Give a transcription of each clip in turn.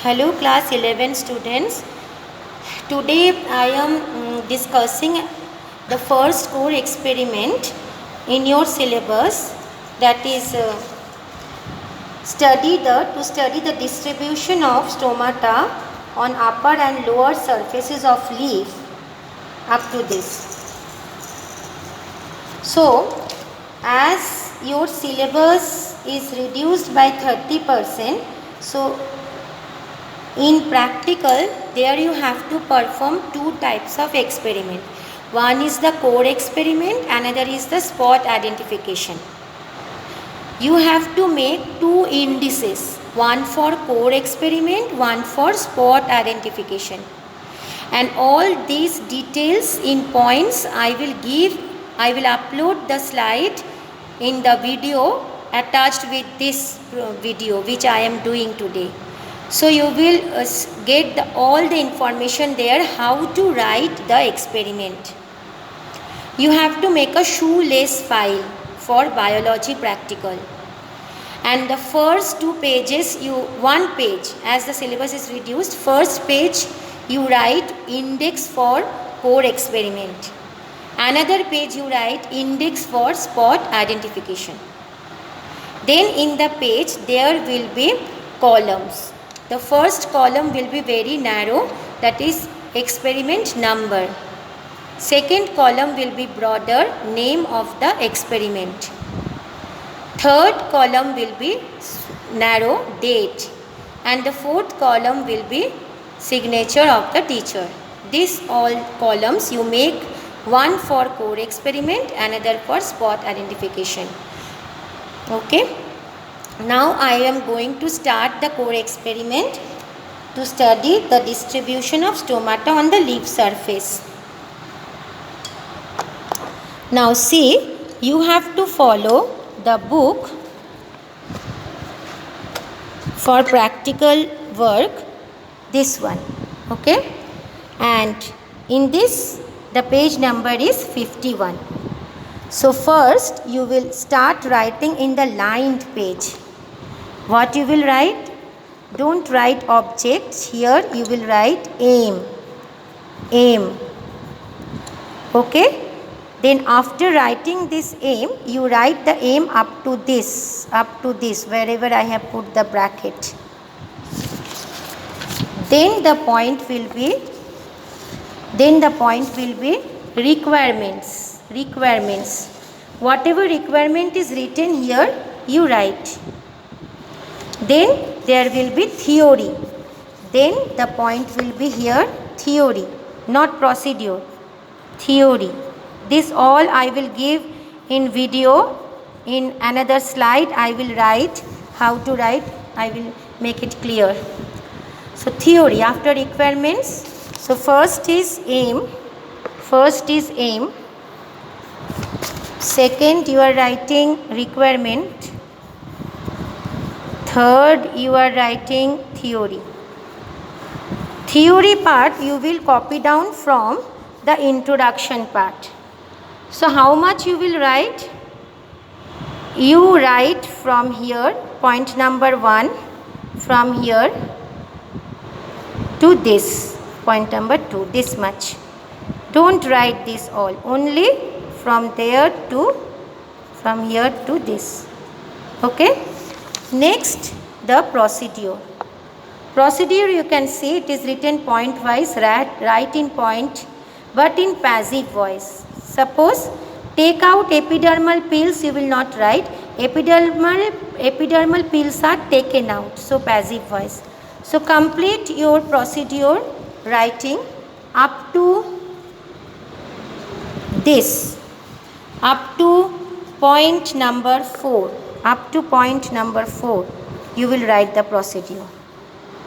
Hello class 11 students. Today I am discussing the first core experiment in your syllabus, that is to study the distribution of stomata on upper and lower surfaces of leaf up to this. So as your syllabus is reduced by 30%, so in practical there you have to perform two types of experiment. One is the core experiment, another is the spot identification. You have to make two indices, one for core experiment, one for spot identification, and all these details in points I will upload the slide in the video attached with this video which I am doing today. So you will get all the information there how to write the experiment. You have to make a shoelace file for biology practical, and the first two pages, one page as the syllabus is reduced, first page you write index for core experiment, another page you write index for spot identification. Then in the page there will be columns. The first column will be very narrow, that is experiment number. Second column will be broader, name of the experiment. Third column will be narrow, date. And the fourth column will be signature of the teacher. These all columns you make, one for core experiment, another for spot identification. Okay. Now I am going to start the core experiment to study the distribution of stomata on the leaf surface. Now see, you have to follow the book for practical work, this one, okay? And in this the page number is 51. So first you will start writing in the lined page. What you will write? Don't write objects here, you will write aim. Okay? Then after writing this aim, you write the aim up to this, wherever I have put the bracket. Then the point will be requirements. Whatever requirement is written here, you write. Then there will be theory. Then the point will be here, theory, not procedure, theory. This all I will give in video. In another slide I will write how to write, I will make it clear. So theory after requirements. So first is aim. Second you are writing requirement. Third you are writing theory. Theory part you will copy down from the introduction part. So how much you will write? You write from here, point number 1, from here to this, point number 2, this much. Don't write this all, only from here to this. Okay? Next, the procedure. Procedure you can see it is written point wise, write in point but in passive voice. Suppose take out epidermal peels, you will not write. Epidermal peels are taken out, so passive voice. So complete your procedure writing up to this, up to point number 4. Up to point number 4 you will write the procedure.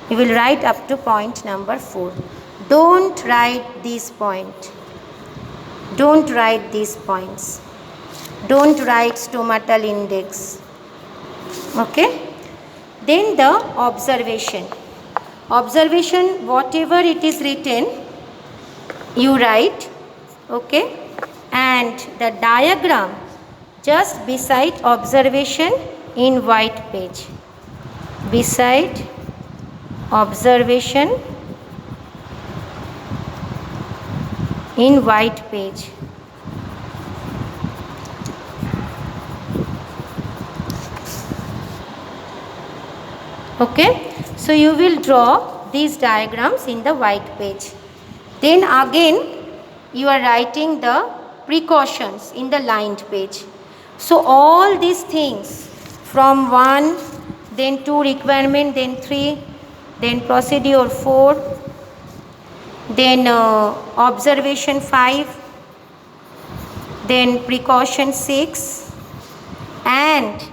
You will write up to point number 4. Don't write this point. Don't write these points. Don't write stomatal index. Okay? Then the observation. Observation, whatever it is written, you write. Okay? And the diagram just beside observation in white page. Beside observation in white page. Okay, so you will draw these diagrams in the white page. Then again you are writing the precautions in the lined page. So all these things from 1, then 2 requirement, then 3, then procedure 4, then observation 5, then precaution 6, and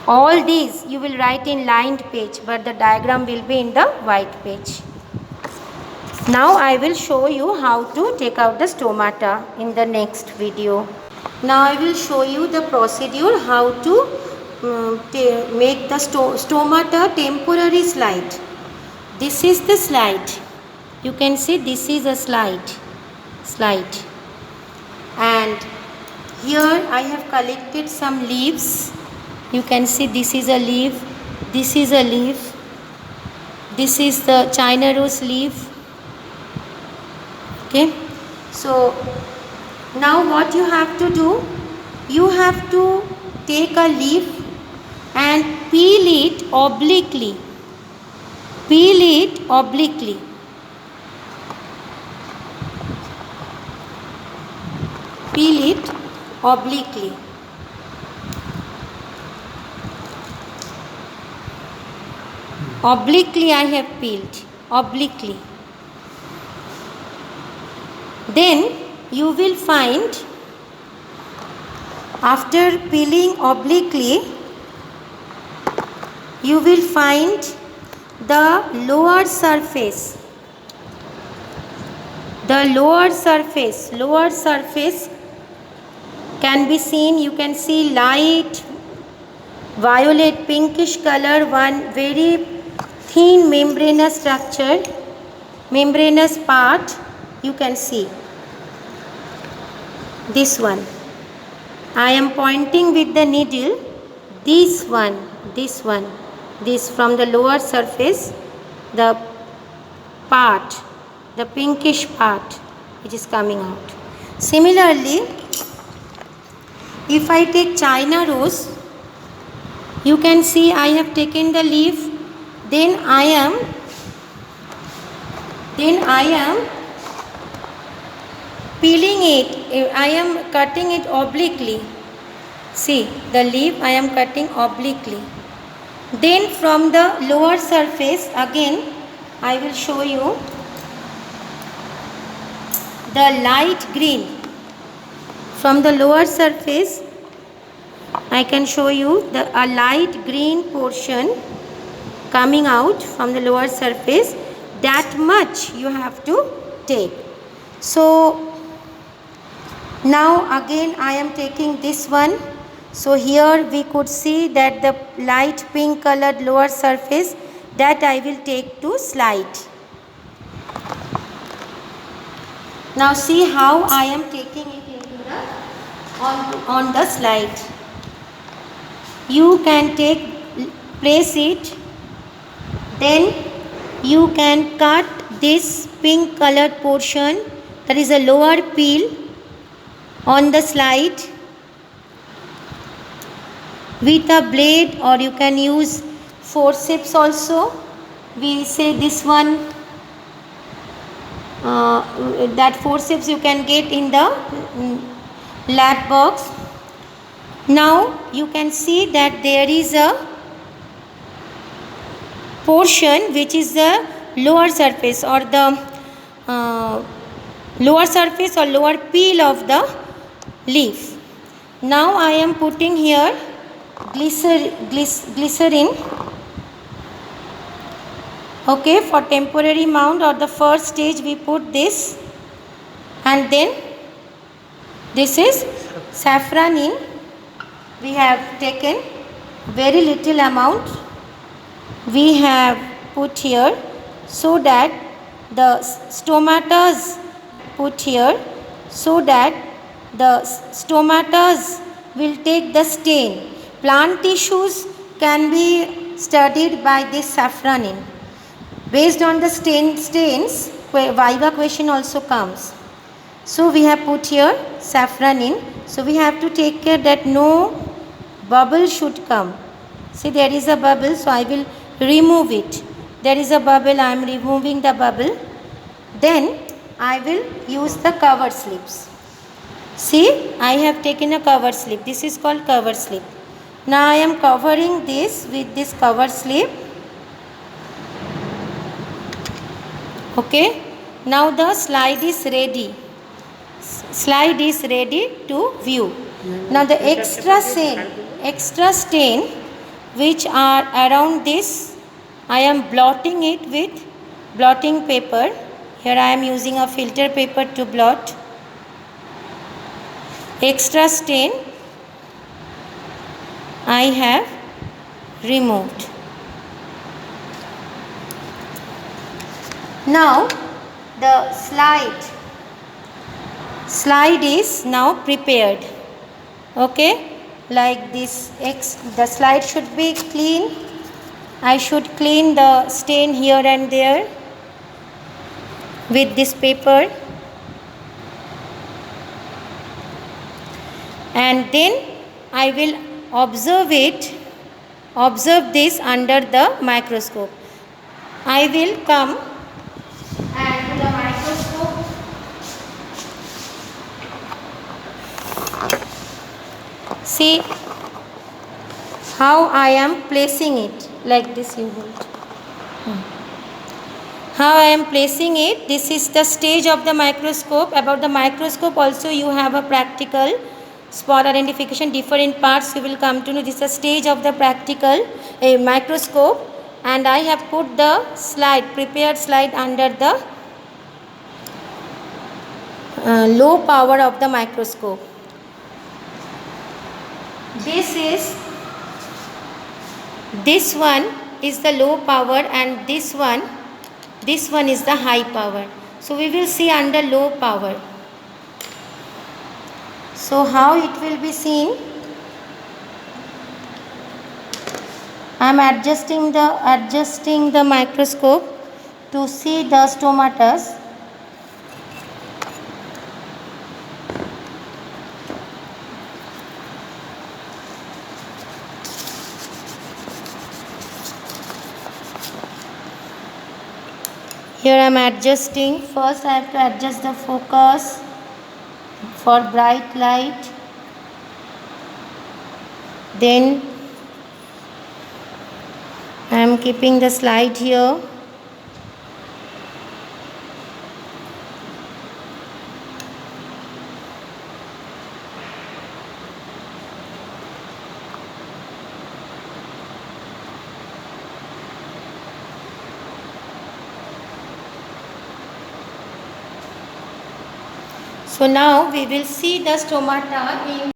all these you will write in lined page, but the diagram will be in the white page. Now I will show you how to take out the stomata in the next video. Now I will show you the procedure how to make the stomata temporary slide. This is the slide. You can see this is a slide. And here I have collected some leaves. You can see this is a leaf, this is a leaf, this is the China rose leaf. Okay, so now what you have to do, you have to take a leaf and peel it obliquely. Peel it obliquely. Peel it obliquely. Obliquely I have peeled, obliquely. Then you will find, after peeling obliquely, you will find the lower surface. The lower surface can be seen. You can see light violet pinkish color, one very thin membranous structure, membranous part you can see. This one. I am pointing with the needle. This one, this from the lower surface, the part, the pinkish part which is coming out. Similarly, if I take China rose, you can see I have taken the leaf, then I am peeling it, I am cutting it obliquely. See, the leaf I am cutting obliquely. Then from the lower surface, again I will show you the light green. From the lower surface, I can show you a light green portion coming out from the lower surface. That much you have to take. So now again I am taking this one. So here we could see that the light pink colored lower surface, that I will take to slide. Now see how I am taking it into the on the slide. You can place it, then you can cut this pink colored portion, that is a lower peel, on the slide with a blade, or you can use forceps also. We say this one, that forceps you can get in the lab box. Now you can see that there is a portion which is the lower surface, or the lower surface or lower peel of the leaf. Now I am putting here glycerin, okay, for temporary mount, or the first stage we put this, and then this is saffronin. We have taken very little amount, we have put here, so that the stomatas put here, so that the stomatas will take the stain. Plant tissues can be studied by this saffronin. Based on the stains, Viva question also comes. So we have put here saffron in. So we have to take care that no bubble should come. See, there is a bubble, so I will remove it. There is a bubble, I am removing the bubble. Then I will use the cover slips. See, I have taken a cover slip. This is called cover slip. Now I am covering this with this cover slip. Okay. Now the slide is ready. Slide is ready to view. Now the extra stain which are around this, I am blotting it with blotting paper. Here I am using a filter paper to blot. Extra stain I have removed. Now the slide is now prepared. Okay, like this, the slide should be clean. I should clean the stain here and there with this paper, and then I will observe this under the microscope. I will come and to the microscope. See how I am placing it, like this you hold. How I am placing it, this is the stage of the microscope. About the microscope also you have a practical spot identification, different parts you will come to know. This is the stage of the practical microscope, and I have put the prepared slide under the low power of the microscope. This one is the low power, and this one is the high power. So we will see under low power. So how it will be seen? I am adjusting the microscope to see the stomatas. Here I am adjusting. First I have to adjust the focus for bright light. Then I am keeping the slide here. So now we will see the stomata in